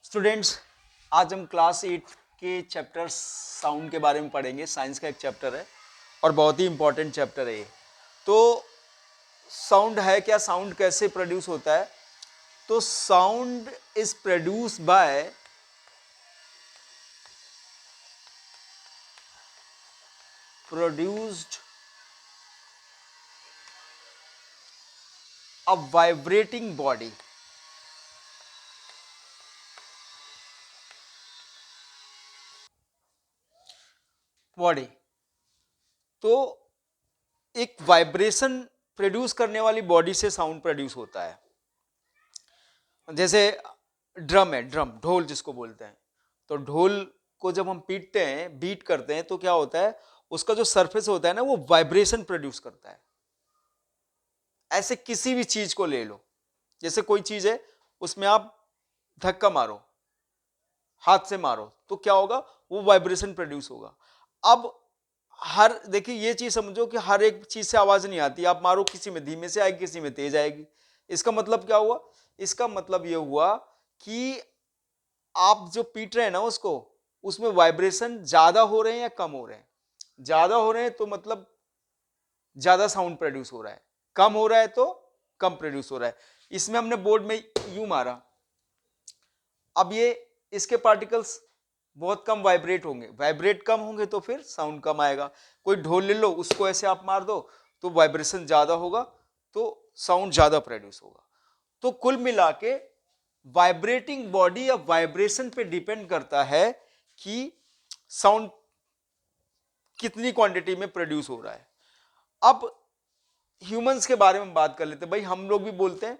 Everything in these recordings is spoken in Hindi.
स्टूडेंट्स, आज हम क्लास 8 के चैप्टर साउंड के बारे में पढ़ेंगे। साइंस का एक चैप्टर है और बहुत ही इंपॉर्टेंट चैप्टर है ये। तो साउंड है क्या, साउंड कैसे प्रोड्यूस होता है? तो sound is produce by produced a vibrating body. तो एक वाइब्रेशन प्रोड्यूस करने वाली बॉडी से साउंड प्रोड्यूस होता है। जैसे ड्रम है, ड्रम, ढोल जिसको बोलते हैं। तो ढोल को जब हम पीटते हैं, बीट करते हैं, तो क्या होता है, उसका जो सरफेस होता है ना, वो वाइब्रेशन प्रोड्यूस करता है। ऐसे किसी भी चीज को ले लो, जैसे कोई चीज है, उसमें आप धक्का मारो, हाथ से मारो, तो क्या होगा, वो वाइब्रेशन प्रोड्यूस होगा। अब हर देखिए, ये चीज समझो कि हर एक चीज से आवाज नहीं आती। आप मारो, किसी में धीमे से आएगी, किसी में तेज आएगी। इसका मतलब क्या हुआ? इसका मतलब ये हुआ कि आप जो पीट रहे हैं ना उसको, उसमें वाइब्रेशन ज्यादा हो रहे हैं या कम हो रहे हैं? ज्यादा हो रहे हैं तो मतलब ज्यादा साउंड प्रोड्यूस हो रहा है, कम हो रहा है तो कम प्रोड्यूस हो रहा है। इसमें हमने बोर्ड में यू मारा, अब ये इसके पार्टिकल्स बहुत कम वाइब्रेट होंगे, वाइब्रेट कम होंगे तो फिर साउंड कम आएगा। कोई ढोल ले लो, उसको ऐसे आप मार दो तो वाइब्रेशन ज्यादा होगा, तो साउंड ज्यादा प्रोड्यूस होगा। तो कुल मिला के वाइब्रेटिंग बॉडी या वाइब्रेशन पे डिपेंड करता है कि साउंड कितनी क्वांटिटी में प्रोड्यूस हो रहा है। अब ह्यूमंस के बारे में बात कर लेते हैं। भाई, हम लोग भी बोलते हैं,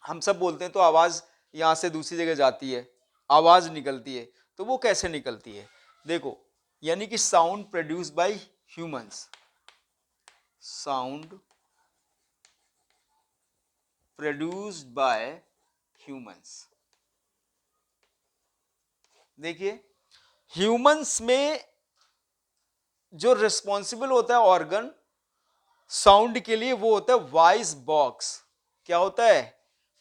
हम सब बोलते हैं, तो आवाज यहां से दूसरी जगह जाती है, आवाज निकलती है। तो वो कैसे निकलती है? देखो, यानी कि sound produce by humans, sound produced by humans. देखिए, ह्यूमंस में जो रिस्पॉन्सिबल होता है ऑर्गन साउंड के लिए, वो होता है वॉइस बॉक्स। क्या होता है?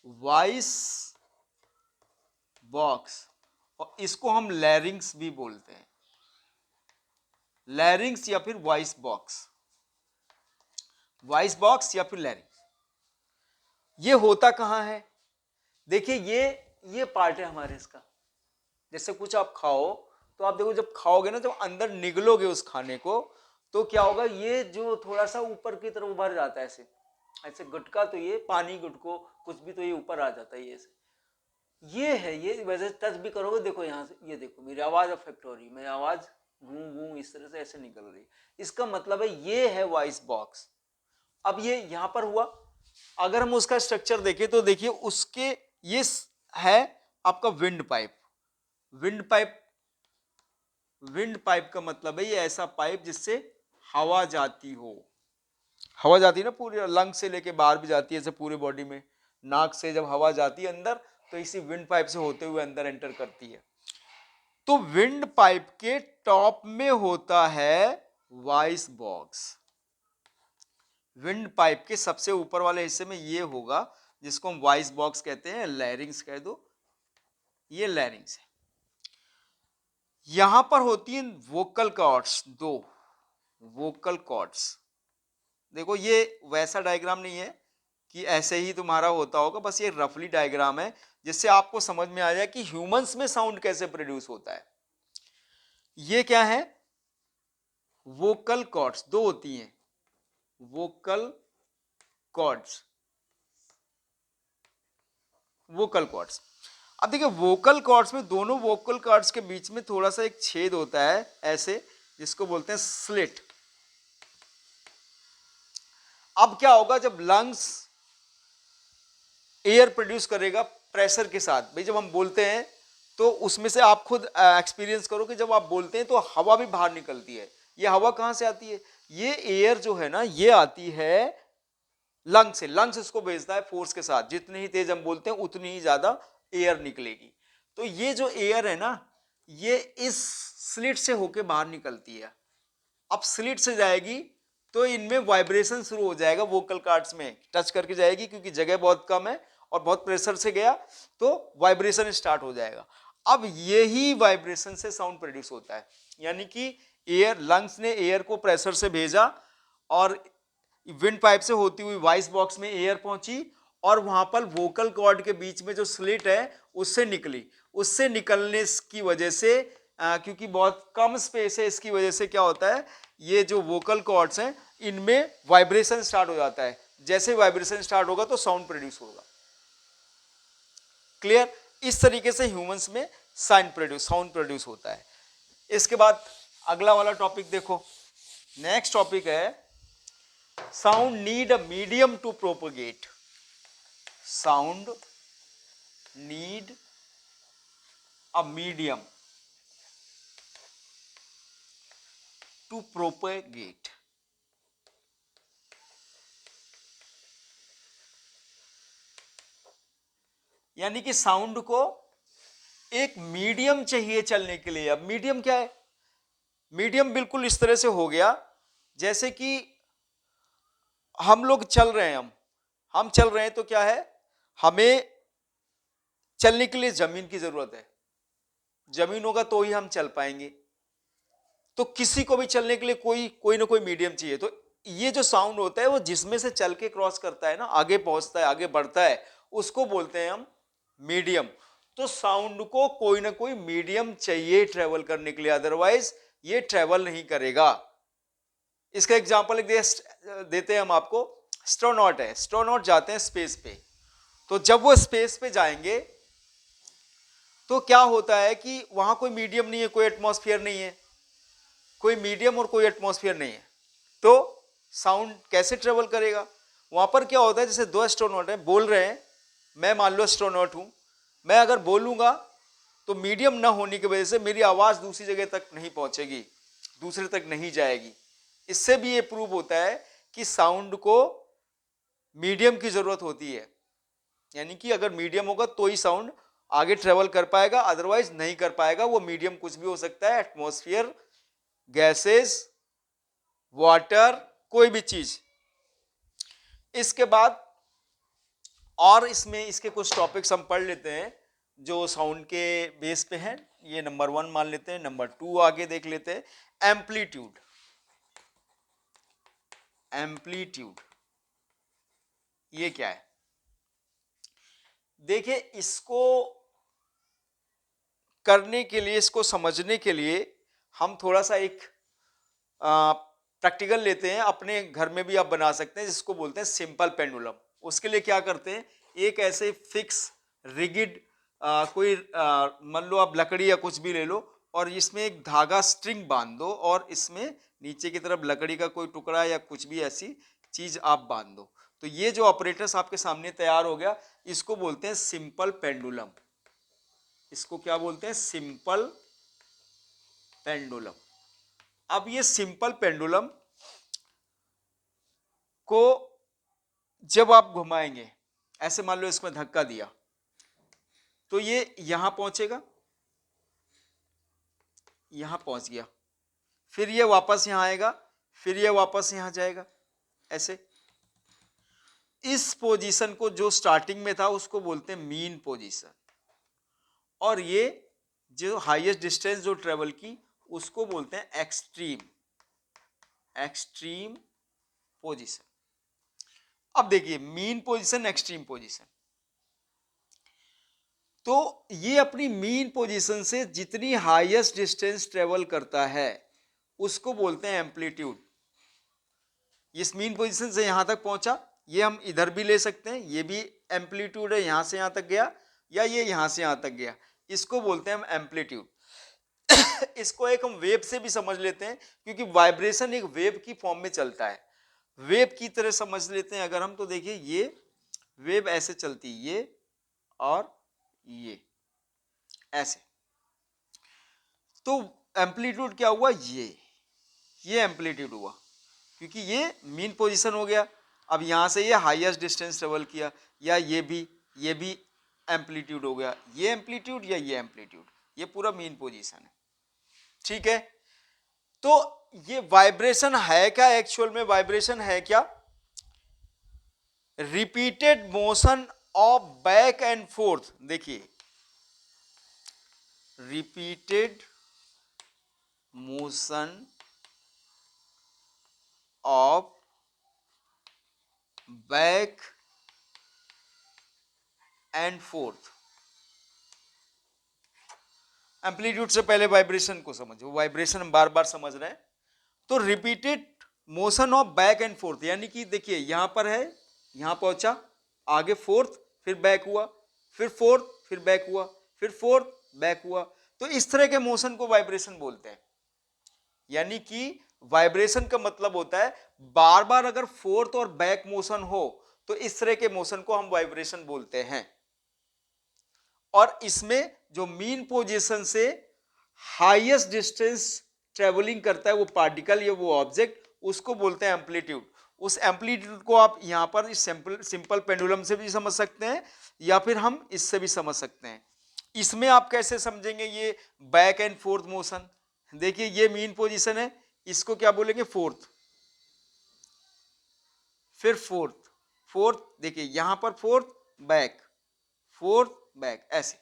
Voice box. और इसको हम लैरिंग्स भी बोलते हैं, लैरिंग्स या फिर वॉइस बॉक्स, वॉइस बॉक्स या फिर लैरिंग्स। ये होता कहां है? देखिए, ये पार्ट है हमारे इसका। जैसे कुछ आप खाओ, तो आप देखो, जब खाओगे ना, जब अंदर निगलोगे उस खाने को, तो क्या होगा, ये जो थोड़ा सा ऊपर की तरफ उभर जाता है, ऐसे ऐसे गुटका, तो ये पानी गुटको कुछ भी, तो ये ऊपर आ जाता है, ये ऐसे। ये है, ये वैसे टच भी करोगे, देखो यहाँ से, ये देखो मेरी आवाज अफेक्ट हो रही है, मेरी आवाज गूं गूं इस तरह से ऐसे निकल रही है। इसका मतलब है ये है वॉइस बॉक्स। अब ये यहां पर हुआ, अगर हम उसका स्ट्रक्चर देखें तो देखिए, उसके ये है आपका wind pipe. Wind pipe, wind pipe का मतलब है ये ऐसा पाइप जिससे हवा जाती हो। हवा जाती है ना, पूरे लंग से लेके बाहर भी जाती है, ऐसे पूरे बॉडी में। नाक से जब हवा जाती है अंदर, तो इसी विंड पाइप से होते हुए अंदर एंटर करती है। तो विंड पाइप के टॉप में होता है वॉइस बॉक्स। विंड पाइप के सबसे ऊपर वाले हिस्से में ये होगा, जिसको हम वॉइस बॉक्स कहते हैं, लैरिंग्स कह दो, ये लैरिंग्स है। यहां पर होती है वोकल कॉर्ड्स, दो वोकल कॉर्ड्स। देखो, ये वैसा डायग्राम नहीं है कि ऐसे ही तुम्हारा होता होगा, बस ये रफली डायग्राम है, जिससे आपको समझ में आ जाए कि ह्यूमंस में साउंड कैसे प्रोड्यूस होता है। ये क्या है? वोकल कॉर्ड्स, दो होती हैं वोकल कॉर्ड्स, वोकल कॉर्ड्स। अब देखिए, वोकल कॉर्ड्स में, दोनों वोकल कॉर्ड्स के बीच में थोड़ा सा एक छेद होता है ऐसे, जिसको बोलते हैं स्लिट। अब क्या होगा, जब लंग्स एयर प्रोड्यूस करेगा प्रेशर के साथ, भाई जब हम बोलते हैं, तो उसमें से आप खुद एक्सपीरियंस करो कि जब आप बोलते हैं तो हवा भी बाहर निकलती है। ये हवा कहां से आती है? ये एयर जो है ना, ये आती है लंग से। लंग्स इसको भेजता है फोर्स के साथ, जितनी ही तेज हम बोलते हैं उतनी ही ज्यादा एयर निकलेगी। तो ये जो एयर है ना, ये इस स्लिट से होके बाहर निकलती है। अब स्लिट से जाएगी तो इनमें वाइब्रेशन शुरू हो जाएगा, वोकल कॉर्ड्स में टच करके जाएगी, क्योंकि जगह बहुत कम है और बहुत प्रेशर से गया तो वाइब्रेशन स्टार्ट हो जाएगा। अब यही वाइब्रेशन से साउंड प्रोड्यूस होता है, यानी कि एयर, लंग्स ने एयर को प्रेशर से भेजा और विंड पाइप से होती हुई वॉइस बॉक्स में एयर पहुंची और वहां पर वोकल कॉर्ड के बीच में जो स्लिट है उससे निकली। उससे निकलने की वजह से क्योंकि बहुत कम स्पेस है, इसकी वजह से क्या होता है, ये जो वोकल कॉर्ड्स हैं इनमें वाइब्रेशन स्टार्ट हो जाता है। जैसे वाइब्रेशन स्टार्ट होगा तो साउंड प्रोड्यूस होगा। क्लियर? इस तरीके से ह्यूमंस में साउंड प्रोड्यूस होता है। इसके बाद अगला वाला टॉपिक देखो, नेक्स्ट टॉपिक है sound need a medium to propagate. Sound need a medium to propagate. यानी कि साउंड को एक मीडियम चाहिए चलने के लिए। अब मीडियम क्या है? मीडियम बिल्कुल इस तरह से हो गया जैसे कि हम लोग चल रहे हैं, हम चल रहे हैं तो क्या है, हमें चलने के लिए जमीन की जरूरत है। जमीन होगा तो ही हम चल पाएंगे। तो किसी को भी चलने के लिए कोई ना कोई मीडियम चाहिए। तो ये जो साउंड होता है वो जिसमें से चल के क्रॉस करता है ना, आगे पहुंचता है, आगे बढ़ता है, उसको बोलते हैं हम मीडियम। तो साउंड को कोई ना कोई मीडियम चाहिए ट्रेवल करने के लिए, अदरवाइज ये ट्रेवल नहीं करेगा। इसका एग्जांपल देते हैं हम आपको। एस्ट्रोनॉट है, एस्ट्रोनॉट जाते हैं स्पेस पे। तो जब वो स्पेस पे जाएंगे तो क्या होता है कि वहां कोई मीडियम नहीं है, कोई एटमॉस्फेयर नहीं है, कोई मीडियम और कोई एटमॉस्फेयर नहीं है। तो साउंड कैसे ट्रेवल करेगा? वहां पर क्या होता है, जैसे दो एस्ट्रोनॉट हैं, बोल रहे हैं, मैं मान लो एस्ट्रोनॉट हूं, मैं अगर बोलूंगा तो मीडियम ना होने की वजह से मेरी आवाज दूसरी जगह तक नहीं पहुंचेगी, दूसरे तक नहीं जाएगी। इससे भी ये प्रूव होता है कि साउंड को मीडियम की जरूरत होती है। यानी कि अगर मीडियम होगा तो ही साउंड आगे ट्रेवल कर पाएगा, अदरवाइज नहीं कर पाएगा। वो मीडियम कुछ भी हो सकता है, एटमॉस्फेयर, गैसेस, वाटर, कोई भी चीज। इसके बाद और इसमें इसके कुछ टॉपिक्स हम पढ़ लेते हैं जो साउंड के बेस पे हैं। ये नंबर 1 मान लेते हैं। नंबर 2 आगे देख लेते हैं। एम्पलीट्यूड। एम्पलीट्यूड ये क्या है? देखिए, इसको करने के लिए, इसको समझने के लिए हम थोड़ा सा एक प्रैक्टिकल लेते हैं। अपने घर में भी आप बना सकते हैं, जिसको बोलते हैं सिंपल पेंडुलम। उसके लिए क्या करते हैं, एक ऐसे फिक्स रिगिड कोई मान लो आप लकड़ी या कुछ भी ले लो और इसमें एक धागा स्ट्रिंग बांध दो और इसमें नीचे की तरफ लकड़ी का कोई टुकड़ा या कुछ भी ऐसी चीज आप बांध दो। तो ये जो ऑपरेटर्स आपके सामने तैयार हो गया, इसको बोलते हैं सिंपल पेंडुलम। इसको क्या बोलते हैं? Simple pendulum. अब ये सिंपल पेंडुलम को जब आप घुमाएंगे, ऐसे मान लो इसमें धक्का दिया तो ये यहां पहुंचेगा, यहां पहुंच गया, फिर ये वापस यहां आएगा, फिर ये वापस यहां जाएगा। ऐसे इस पोजीशन को जो स्टार्टिंग में था उसको बोलते हैं मीन पोजीशन, और ये जो हाईएस्ट डिस्टेंस जो ट्रेवल की उसको बोलते हैं एक्सट्रीम, एक्सट्रीम पोजीशन। अब देखिए, मीन पोजीशन, एक्सट्रीम पोजीशन, तो ये अपनी मीन पोजीशन से जितनी हाईएस्ट डिस्टेंस ट्रेवल करता है उसको बोलते हैं एम्पलीट्यूड। इस मीन पोजीशन से यहां तक पहुंचा, ये हम इधर भी ले सकते हैं, ये भी एम्पलीट्यूड है, यहां से यहां तक गया, या ये यहां से यहां तक गया, इसको बोलते हैं हम एम्पलीट्यूड। इसको एक हम वेव से भी समझ लेते हैं, क्योंकि वाइब्रेशन एक वेव की फॉर्म में चलता है, वेव की तरह समझ लेते हैं अगर हम। तो देखिए, ये वेव ऐसे चलती, ये और ये ऐसे। तो एम्पलीट्यूड क्या हुआ? ये एम्पलीट्यूड हुआ, क्योंकि ये मीन पोजीशन हो गया। अब यहां से ये हाईएस्ट डिस्टेंस ट्रेवल किया, या ये भी एम्पलीट्यूड हो गया, ये एम्पलीट्यूड या ये एम्पलीट्यूड, ये पूरा मीन पोजीशन है। ठीक है, तो ये वाइब्रेशन है क्या? एक्चुअल में वाइब्रेशन है क्या? Repeated motion of back and forth, देखिए repeated motion of back and forth. Amplitude से पहले वाइब्रेशन को समझो, वाइब्रेशन हम बार बार समझ रहे हैं। तो repeated motion of back and fourth, यानी कि देखिए यहां पर है, यहां पहुंचा, आगे फोर्थ, फिर बैक हुआ, फिर फोर्थ, फिर बैक हुआ, फिर फोर्थ, बैक हुआ। तो इस तरह के मोशन को वाइब्रेशन बोलते हैं। यानी कि वाइब्रेशन का मतलब होता है बार बार अगर फोर्थ और बैक मोशन हो तो इस तरह के मोशन को हम वाइब्रेशन बोलते हैं। और इसमें जो मीन पोजीशन से हाईएस्ट डिस्टेंस ट्रेवलिंग करता है वो पार्टिकल या वो ऑब्जेक्ट, उसको बोलते हैं एम्पलीट्यूड। उस एम्पलीट्यूड को आप यहां पर इस सिंपल पेंडुलम से भी समझ सकते हैं या फिर हम इससे भी समझ सकते हैं। इसमें आप कैसे समझेंगे ये बैक एंड फोर्थ मोशन? देखिए ये मीन पोजीशन है, इसको क्या बोलेंगे? फोर्थ। फिर फोर्थ, फोर्थ, देखिए यहां पर फोर्थ बैक, फोर्थ बैक, ऐसे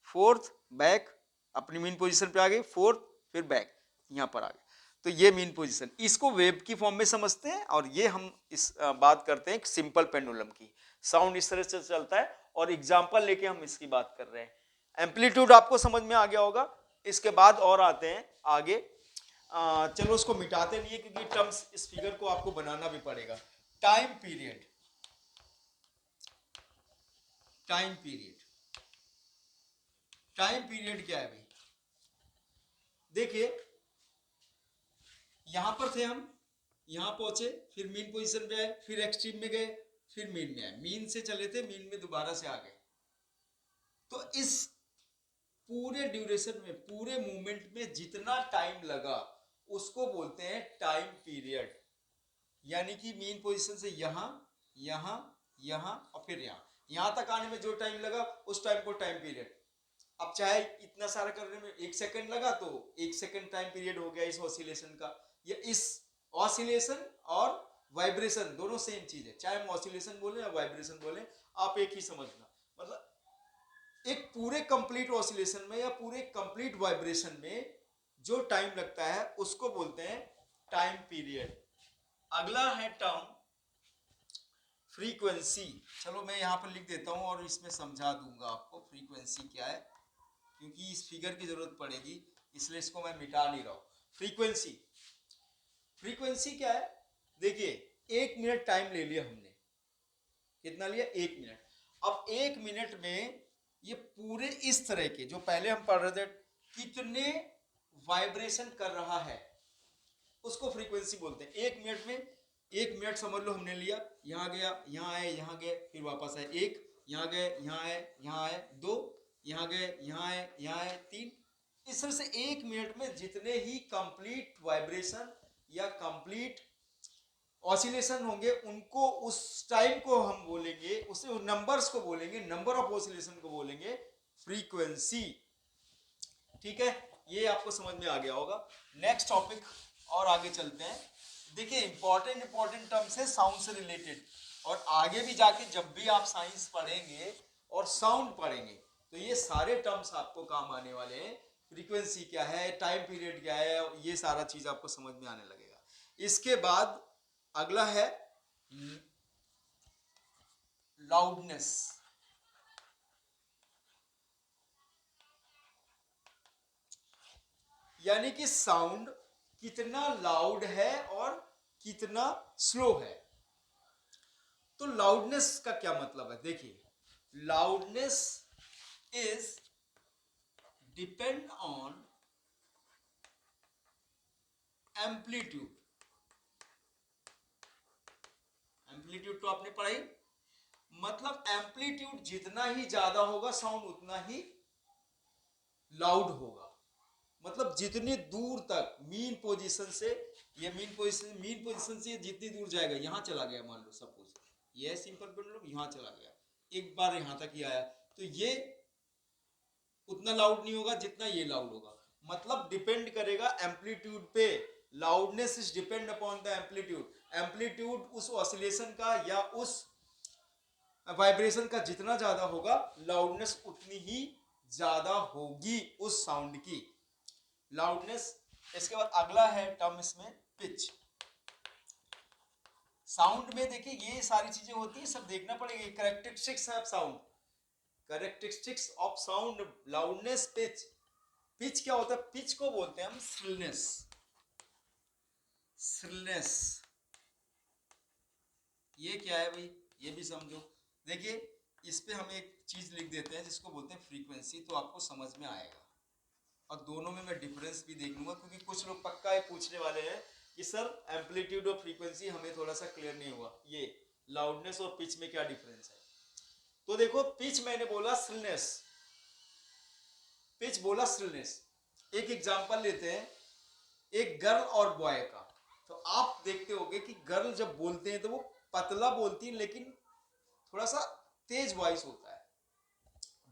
फोर्थ बैक, अपनी मीन पोजीशन पे आ गए, फोर्थ फिर बैक, यहां पर आ गए। तो ये मीन पोजीशन, इसको वेव की फॉर्म में समझते हैं और ये हम इस बात करते हैं सिंपल पेंडुलम की। साउंड इस तरह से चलता है और एग्जांपल लेके हम इसकी बात कर रहे हैं। एम्पलीट्यूड आपको समझ में आ गया होगा। इसके बाद और आते हैं आगे। चलो उसको मिटाते नहीं है क्योंकि टर्म्स इस फिगर को आपको बनाना भी पड़ेगा। Time period, time period, time period क्या है भाई? देखिए यहां पर थे हम, यहां पहुंचे, फिर मीन पोजीशन पे आए, फिर एक्सट्रीम में गए, फिर मीन में आए, मीन से चले थे, मीन में दोबारा से आ गए। तो इस पूरे ड्यूरेशन में, पूरे मूवमेंट में जितना टाइम लगा उसको बोलते हैं टाइम पीरियड। यानी कि मीन पोजीशन से यहां, यहां, यहां और फिर यहां, यहां तक आने में जो टाइम लगा उस टाइम को टाइम पीरियड। अब चाहे इतना सारा करने में 1 सेकंड लगा तो 1 सेकंड टाइम पीरियड हो गया इस ऑसिलेशन का। या इस ऑसिलेशन और वाइब्रेशन दोनों सेम चीज है, चाहे हम ऑसिलेशन बोले या वाइब्रेशन बोले, आप एक ही समझना। मतलब एक पूरे कंप्लीट ऑसिलेशन में या पूरे कंप्लीट वाइब्रेशन में जो टाइम लगता है उसको बोलते हैं टाइम पीरियड। अगला है टर्म फ्रीक्वेंसी। चलो मैं यहां पर लिख देता हूं और इसमें समझा दूंगा आपको फ्रीक्वेंसी क्या है, क्योंकि इस फिगर की जरूरत पड़ेगी, इसलिए इसको मैं मिटा नहीं रहा हूं। फ्रीक्वेंसी, फ्रीक्वेंसी क्या है? देखिए 1 मिनट टाइम ले लिया हमने, कितना लिया? 1 मिनट। अब 1 मिनट में ये पूरे इस तरह के जो पहले हम पढ़ रहे थे कितने वाइब्रेशन कर रहा है उसको फ्रीक्वेंसी बोलते हैं। 1 मिनट में, 1 मिनट समझ लो हमने लिया, यहां गया, यहां आए, यहां गए, फिर वापस आए, एक, यहां गए, यहां आए, यहां आए, दो, यहां गए, यहां आए, यहां आए, तीन। इस तरह से 1 मिनट में जितने ही कंप्लीट वाइब्रेशन या कंप्लीट ऑसिलेशन होंगे उनको, उस टाइम को हम बोलेंगे, उस नंबर्स को बोलेंगे, नंबर ऑफ ऑसिलेशन को बोलेंगे फ्रीक्वेंसी। ठीक है, ये आपको समझ में आ गया होगा। नेक्स्ट टॉपिक और आगे चलते हैं। देखिए इंपॉर्टेंट टर्म्स है साउंड से रिलेटेड, और आगे भी जाके जब भी आप साइंस पढ़ेंगे और साउंड पढ़ेंगे तो ये सारे टर्म्स आपको काम आने वाले हैं। फ्रीक्वेंसी क्या है, टाइम पीरियड क्या है, ये सारा चीज आपको समझ में आने लगेगा। इसके बाद अगला है लाउडनेस। यानी कि साउंड कितना लाउड है और कितना स्लो है। तो लाउडनेस का क्या मतलब है? देखिए loudness is depend on amplitude. Amplitude तो आपने पढ़ा ही, मतलब एम्पलीट्यूड जितना ही ज्यादा होगा साउंड उतना ही लाउड होगा। मतलब जितनी दूर तक मीन पोजीशन से, ये मीन पोजीशन से जितनी दूर जाएगा, यहां चला गया मान लो सपोज, ये सिंपल पेंडुलम यहां चला गया, एक बार यहां तक ही आया, तो ये उतना लाउड नहीं होगा जितना ये लाउड होगा। मतलब डिपेंड करेगा एम्पलीट्यूड पे। Loudness is depend upon the amplitude. Amplitude उस ऑसिलेशन का या उस वाइब्रेशन का जितना ज्यादा होगा लाउडनेस उतनी ही ज्यादा होगी उस साउंड की, लाउडनेस। इसके बाद अगला है टर्म इसमें पिच। साउंड में देखिए ये सारी चीजें होती है, सब देखना पड़ेगा। Characteristics of sound, characteristics of sound, loudness, pitch. Pitch क्या होता है? पिच को बोलते हैं हम श्रिलनेस, श्रिलनेस। ये क्या है भाई, ये भी समझो। देखिए इस पे हम एक चीज लिख देते हैं जिसको बोलते हैं फ्रीक्वेंसी, तो आपको समझ में आएगा। और दोनों में मैं डिफरेंस भी देख लूंगा, क्योंकि कुछ लोग पक्का ये पूछने वाले हैं कि सर एम्पलीट्यूड और फ्रीक्वेंसी हमें थोड़ा सा क्लियर नहीं हुआ, ये लाउडनेस और पिच में क्या डिफरेंस है। तो देखो पिच मैंने बोला श्रिलनेस, पिच बोला श्रिलनेस। एक एग्जांपल लेते हैं, एक गर्ल और बॉय का। तो आप देखते होंगे कि गर्ल जब बोलते हैं तो वो पतला बोलती है, लेकिन थोड़ा सा तेज वॉइस होता है।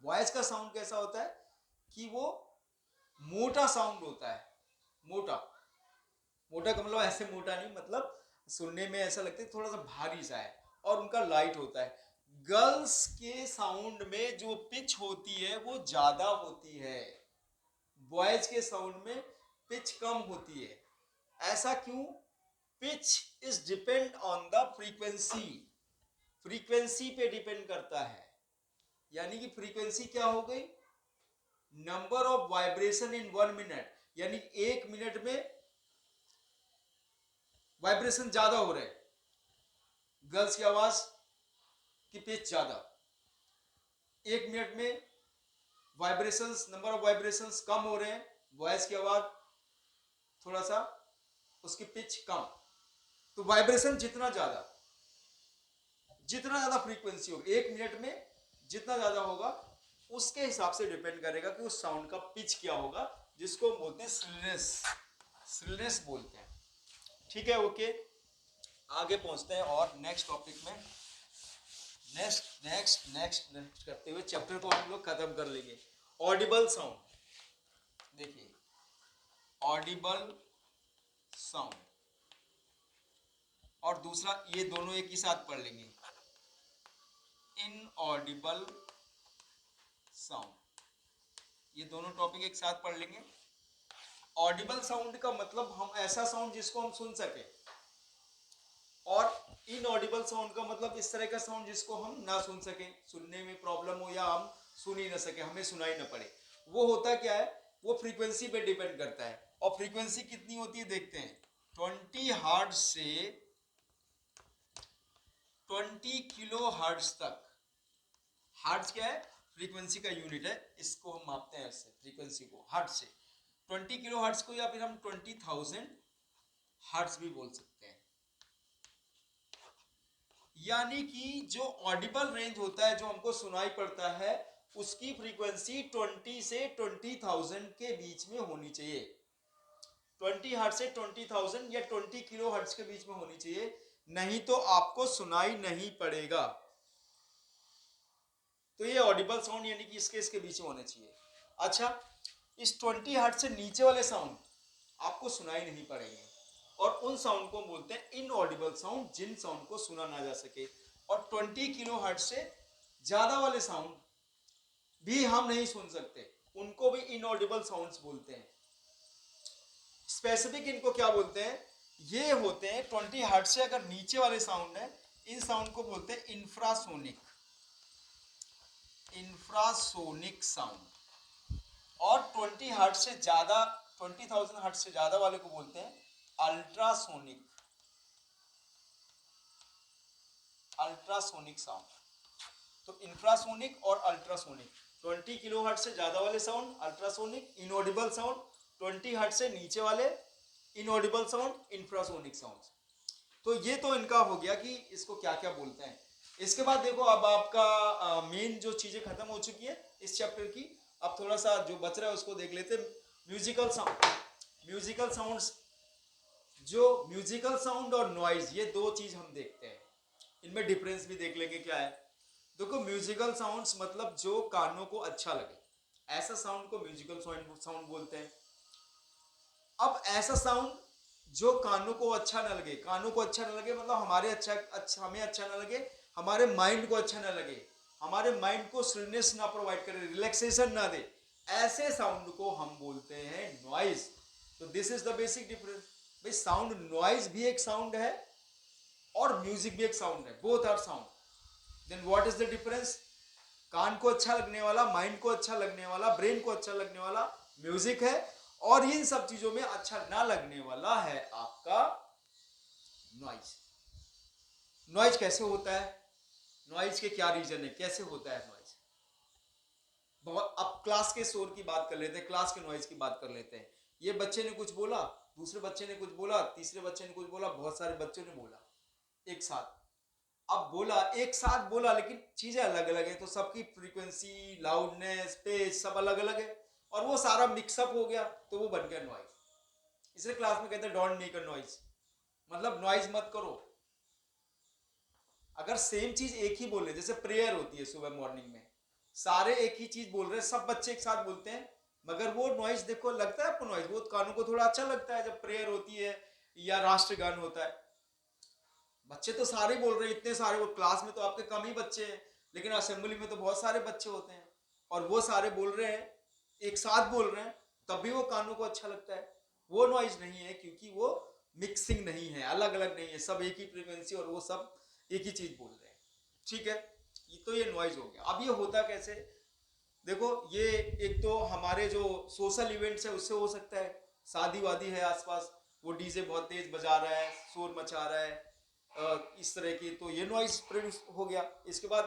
वॉइस का साउंड कैसा होता है कि वो मोटा साउंड होता है, मोटा। मोटा का मतलब ऐसे मोटा नहीं, मतलब सुनने में ऐसा लगता है थोड़ा सा भारी सा है, और उनका लाइट होता है। गर्ल्स के साउंड में जो पिच होती है वो ज्यादा होती है, बॉयज के साउंड में पिच कम होती है। ऐसा क्यों? Pitch is depend on the frequency, frequency पे डिपेंड करता है। यानी कि फ्रीक्वेंसी क्या हो गई? Number of vibration in 1 minute, यानी 1 मिनट में वाइब्रेशन ज्यादा हो रहे हैं, गर्ल्स की आवाज की पिच ज्यादा। 1 मिनट में वाइब्रेशंस, नंबर ऑफ वाइब्रेशंस कम हो रहे हैं, वॉइस की आवाज थोड़ा सा उसकी पिच कम। तो वाइब्रेशन जितना ज्यादा फ्रीक्वेंसी होगी 1 मिनट में जितना ज्यादा होगा, उसके हिसाब से डिपेंड करेगा कि उस साउंड का पिच क्या होगा, जिसको बोलते हैं श्रिलनेस, श्रिलनेस बोलते हैं। ठीक है, ओके। आगे पहुंचते हैं और नेक्स्ट टॉपिक में, नेक्स्ट करते हुए चैप्टर को हम लोग खत्म कर लेंगे। ऑडिबल साउंड, देखिए ऑडिबल साउंड और दूसरा, ये दोनों एक ही साथ पढ़ लेंगे, इनऑडिबल साउंड। ये दोनों टॉपिक एक साथ पढ़ लेंगे। ऑडिबल साउंड का मतलब हम ऐसा साउंड जिसको हम सुन सके, और इनऑडिबल साउंड का मतलब इस तरह का साउंड जिसको हम ना सुन सके, सुनने में प्रॉब्लम हो या हम सुन ही ना सके, हमें सुनाई ना पड़े। वो होता क्या है? वो फ्रीक्वेंसी पे डिपेंड करता है। और फ्रीक्वेंसी कितनी होती है देखते हैं, 20 हर्ट्ज से 20 किलो हर्ट्ज तक। हर्ट्ज क्या है? फ्रीक्वेंसी का यूनिट है, इसको हम मापते हैं इससे, फ्रीक्वेंसी को हर्ट्ज से। 20 किलो हर्ट्ज को या फिर हम 20,000 हर्ट्ज भी बोल सकते हैं। यानी कि जो ऑडिबल रेंज होता है, जो हमको सुनाई पड़ता है, उसकी फ्रीक्वेंसी 20 से 20,000 के बीच में होनी चाहिए। 20 हर्ट्ज से 20,000 या 20 किलो हर्ट्ज के बीच में होनी चाहिए, नहीं तो आपको सुनाई नहीं पड़ेगा। तो ये ऑडिबल साउंड यानी कि इसके बीच में होना चाहिए। अच्छा, इस 20 हर्ट्ज से नीचे वाले साउंड आपको सुनाई नहीं पड़ेंगे, और उन साउंड को बोलते हैं इनऑडिबल साउंड, जिन साउंड को सुना ना जा सके। और 20 किलो हर्ट्ज से ज्यादा वाले साउंड भी हम नहीं सुन सकते, उनको भी इनऑडिबल साउंड्स बोलते हैं। स्पेसिफिक इनको क्या बोलते हैं? ये होते हैं 20 हर्ट्ज से अगर नीचे वाले साउंड है, इन साउंड को बोलते हैं इंफ्रासोनिक, इंफ्रासोनिक साउंड। और 20 हर्ट्ज से ज्यादा, 20,000 हर्ट्ज से ज्यादा वाले को बोलते हैं अल्ट्रासोनिक, अल्ट्रासोनिक साउंड। तो इंफ्रासोनिक और अल्ट्रासोनिक, 20 किलो हर्ट्ज से ज्यादा वाले sound ultrasonic, inaudible sound 20 hertz से नीचे वाले इनऑडिबल साउंड, इंफ्रासोनिक साउंड। तो ये तो इनका हो गया कि इसको क्या क्या बोलते हैं। इसके बाद देखो, अब आपका मेन जो चीजें खत्म हो चुकी है इस चैप्टर की। अब थोड़ा सा जो बच रहा है उसको देख लेते हैं। म्यूजिकल साउंड, म्यूजिकल साउंड्स, जो म्यूजिकल साउंड और नॉइज, ये दो चीज हम देखते हैं, इनमें डिफरेंस भी देख लेंगे क्या है। देखो म्यूजिकल साउंड्स मतलब जो कानों को अच्छा लगे, ऐसा साउंड को म्यूजिकल साउंड बोलते हैं। अब ऐसा साउंड जो कानों को अच्छा ना लगे, कानों को अच्छा ना लगे मतलब हमें अच्छा ना लगे, हमारे माइंड को अच्छा ना लगे, हमारे माइंड को स्टिलनेस ना प्रोवाइड करे, रिलैक्सेशन ना दे, ऐसे साउंड को हम बोलते हैं नॉइज। तो this is the basic difference. भाई साउंड, नॉइज भी एक साउंड है और म्यूजिक भी एक साउंड है, both are sound. Then what is the difference? कान को अच्छा लगने वाला, माइंड को अच्छा लगने वाला, ब्रेन को अच्छा लगने वाला म्यूजिक है, और इन सब चीजों में अच्छा ना लगने वाला है आपका नॉइज। नॉइज कैसे होता है? नॉइज के क्या रीजन है, कैसे होता है नॉइज? बहुत, अब क्लास के शोर की बात कर लेते हैं, क्लास के नॉइज की बात कर लेते हैं। ये बच्चे ने कुछ बोला, दूसरे बच्चे ने कुछ बोला, तीसरे बच्चे ने कुछ बोला, बहुत सारे बच्चों ने बोला एक साथ। अब बोला, एक साथ बोला, लेकिन चीजें अलग अलग है, तो सबकी फ्रीक्वेंसी, लाउडनेस, पेस सब अलग अलग है, और वो सारा मिक्सअप हो गया, तो वो बन गया नॉइज। इसलिए क्लास में कहते हैं डोंट मेक अ नॉइज, मतलब नॉइज मत करो। अगर सेम चीज एक ही बोल रहे, जैसे प्रेयर होती है सुबह मॉर्निंग में, सारे एक ही चीज बोल रहे हैं, सब बच्चे एक साथ बोलते हैं, मगर वो नॉइज देखो, लगता है आपको नॉइज? वो कानों को थोड़ा अच्छा लगता है जब प्रेयर होती है या राष्ट्रगान होता है। बच्चे तो सारे बोल रहे हैं, इतने सारे, वो क्लास में तो आपके कम ही बच्चे हैं, लेकिन असेंबली में तो बहुत सारे बच्चे होते हैं, और वो सारे बोल रहे हैं, एक साथ बोल रहे हैं, तब भी वो कानों को अच्छा लगता है। वो नॉइज नहीं है, क्योंकि वो मिक्सिंग नहीं है, अलग अलग नहीं है, सब एक ही फ्रीक्वेंसी और वो सब एक ही चीज बोल रहे हैं। ठीक है, ये तो ये नॉइज हो गया। अब ये होता कैसे? देखो, ये एक तो हमारे जो सोशल इवेंट्स है उससे हो सकता है, शादी वादी है आसपास, वो डीजे बहुत तेज बजा रहा है, शोर मचा रहा है, इस तरह की, तो ये नॉइज प्रोड्यूस हो गया। इसके बाद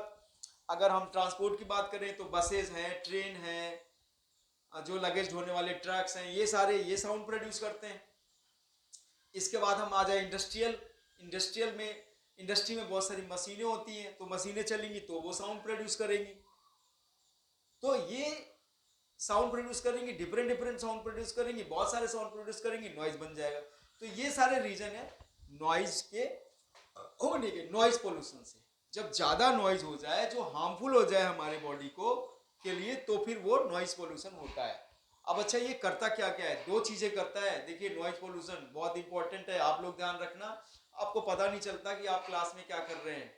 अगर हम ट्रांसपोर्ट की बात करें तो बसेज हैं, ट्रेन है, जो लगेज ढोने वाले ट्रक्स हैं, ये सारे ये साउंड प्रोड्यूस करते हैं। इसके बाद हम आ जाए इंडस्ट्रियल। इंडस्ट्रियल में, इंडस्ट्री में बहुत सारी मशीनें होती हैं, तो मशीनें चलेंगी तो वो साउंड प्रोड्यूस करेंगी, तो ये साउंड प्रोड्यूस करेंगी, डिफरेंट डिफरेंट साउंड प्रोड्यूस करेंगी, बहुत सारे साउंड प्रोड्यूस करेंगी, नॉइज बन जाएगा। तो ये सारे रीजन है नॉइज के होने के, नॉइज पोल्यूशन से। जब ज्यादा नॉइज हो जाए, जो हार्मफुल हो जाए हमारे बॉडी को के लिए, तो फिर वो नॉइज पोल्यूशन होता है। अब अच्छा, ये करता क्या क्या है? दो चीजें करता है। देखिए, नॉइज पोल्यूशन बहुत इंपॉर्टेंट है, आप लोग ध्यान रखना, आपको पता नहीं चलता कि आप क्लास में क्या कर रहे हैं।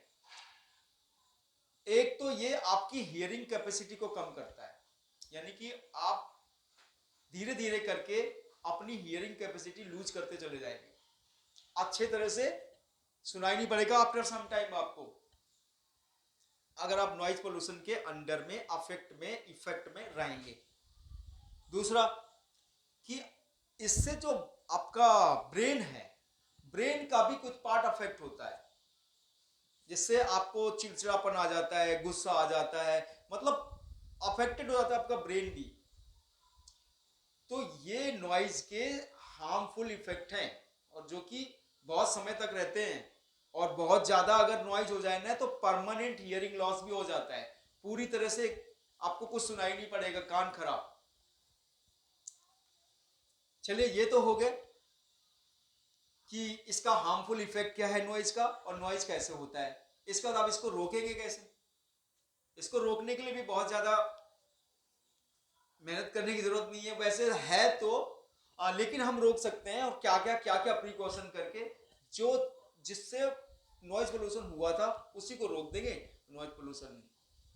एक तो ये आपकी हियरिंग कैपेसिटी को कम करता है, यानी कि आप धीरे धीरे करके अपनी हियरिंग कैपेसिटी लूज करते चले जाएंगे, अच्छे तरह से सुनाई नहीं पड़ेगा आफ्टर सम टाइम आपको, अगर आप नॉइज पोल्यूशन के अंडर में, इफेक्ट में रहेंगे। दूसरा कि इससे जो आपका ब्रेन है, ब्रेन का भी कुछ पार्ट अफेक्ट होता है, जिससे आपको चिड़चिड़ापन आ जाता है, गुस्सा आ जाता है, मतलब अफेक्टेड हो जाता है आपका ब्रेन भी। तो ये नॉइज के हार्मफुल इफेक्ट हैं, और जो कि बहुत समय तक रहते हैं, और बहुत ज्यादा अगर नॉइज हो जाए ना, तो परमानेंट हियरिंग लॉस भी हो जाता है, पूरी तरह से आपको कुछ सुनाई नहीं पड़ेगा, कान खराब। चलिए, ये तो हो गए कि इसका हार्मफुल इफेक्ट क्या है नॉइज का, और नॉइज कैसे होता है। इसके बाद आप इसको रोकेंगे कैसे? इसको रोकने के लिए भी बहुत ज्यादा मेहनत करने की जरूरत नहीं है, वैसे है तो, लेकिन हम रोक सकते हैं, और क्या क्या प्रिकॉशन करके, जो जिससे नॉइज पोल्यूशन हुआ था उसी को रोक देंगे, नॉइज पोल्यूशन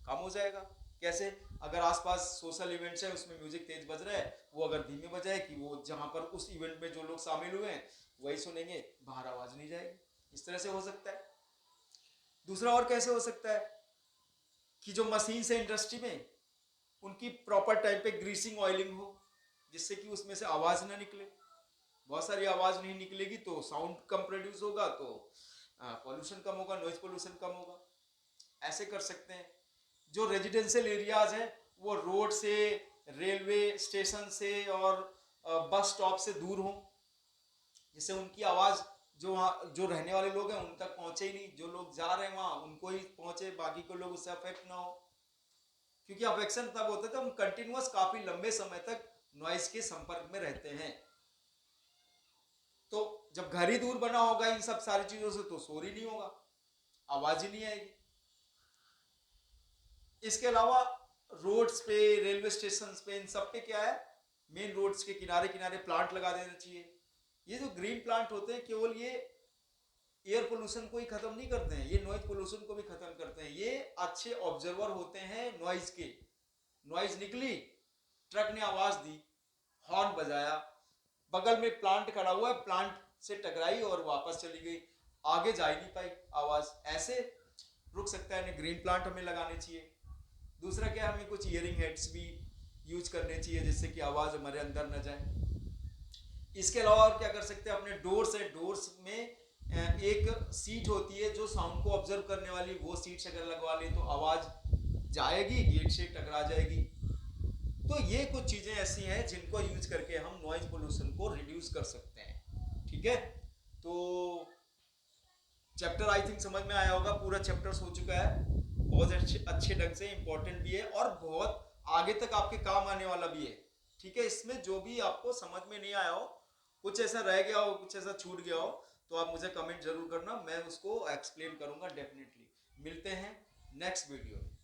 कम हो जाएगा। कैसे? अगर आसपास सोशल इवेंट्स है, उसमें म्यूजिक तेज बज रहा है, वो अगर धीमे बजाए कि वो जहां पर उस इवेंट में जो लोग शामिल हुए हैं वही सुनेंगे, बाहर आवाज नहीं जाएगी। इस तरह से हो सकता है। दूसरा और कैसे हो सकता है कि जो मशीन है इंडस्ट्री में, उनकी प्रॉपर टाइम पे ग्रीसिंग, ऑयलिंग हो, जिससे कि उसमें से आवाज ना निकले। बहुत सारी आवाज नहीं निकलेगी तो साउंड कम प्रोड्यूस होगा, तो पॉल्यूशन कम होगा, नॉइज पॉल्यूशन कम होगा। ऐसे कर सकते हैं। जो रेजिडेंशियल एरियाज है, वो रोड से, रेलवे स्टेशन से और बस स्टॉप से दूर हो, जिससे उनकी आवाज जो वहाँ जो रहने वाले लोग हैं उन तक पहुंचे ही नहीं, जो लोग जा रहे हैं वहां उनको ही पहुंचे, बाकी को लोग उससे अफेक्ट ना हो। क्योंकि अफेक्शन तब होता है जब हम कंटिन्यूअस काफी लंबे समय तक नॉइज के संपर्क में रहते हैं। तो जब घर ही दूर बना होगा इन सब सारी चीजों से, तो शोर ही नहीं होगा, आवाज ही नहीं आएगी। इसके अलावा रोड्स पे, रेलवे स्टेशन पे, इन सब पे क्या है, मेन रोड्स के किनारे किनारे प्लांट लगा देना चाहिए। ये जो ग्रीन प्लांट होते हैं, केवल ये एयर पोल्यूशन को ही खत्म नहीं करते हैं, ये नॉइज पोल्यूशन को भी खत्म करते हैं। ये अच्छे ऑब्जर्वर होते हैं नॉइज के। नॉइज निकली, ट्रक ने आवाज दी, हॉर्न बजाया, बगल में प्लांट खड़ा हुआ है, प्लांट से टकराई और वापस चली गई, आगे जा ही नहीं पाई आवाज, ऐसे रुक सकता है। ग्रीन प्लांट हमें लगाने चाहिए। दूसरा क्या, हमें कुछ हियरिंग हेड्स भी यूज करने चाहिए जिससे कि आवाज हमारे अंदर न जाए। इसके अलावा और क्या कर सकते हैं, अपने डोर्स है, डोर्स में एक सीट होती है जो साउंड को ऑब्जर्व करने वाली, वो सीट अगर लगवा ले तो आवाज जाएगी, गेट से टकरा जाएगी। तो ये कुछ चीजें ऐसी हैं जिनको यूज करके हम नॉइज पोल्यूशन को रिड्यूस कर सकते हैं। ठीक है, तो चैप्टर आई थिंक समझ में आया होगा, पूरा चैप्टर हो चुका है, बहुत अच्छे ढंग से, इंपॉर्टेंट भी है और बहुत आगे तक आपके काम आने वाला भी है। ठीक है, इसमें जो भी आपको समझ में नहीं आया हो, कुछ ऐसा रह गया हो, कुछ ऐसा छूट गया हो, तो आप मुझे कमेंट जरूर करना, मैं उसको एक्सप्लेन करूंगा डेफिनेटली। मिलते हैं नेक्स्ट वीडियो में।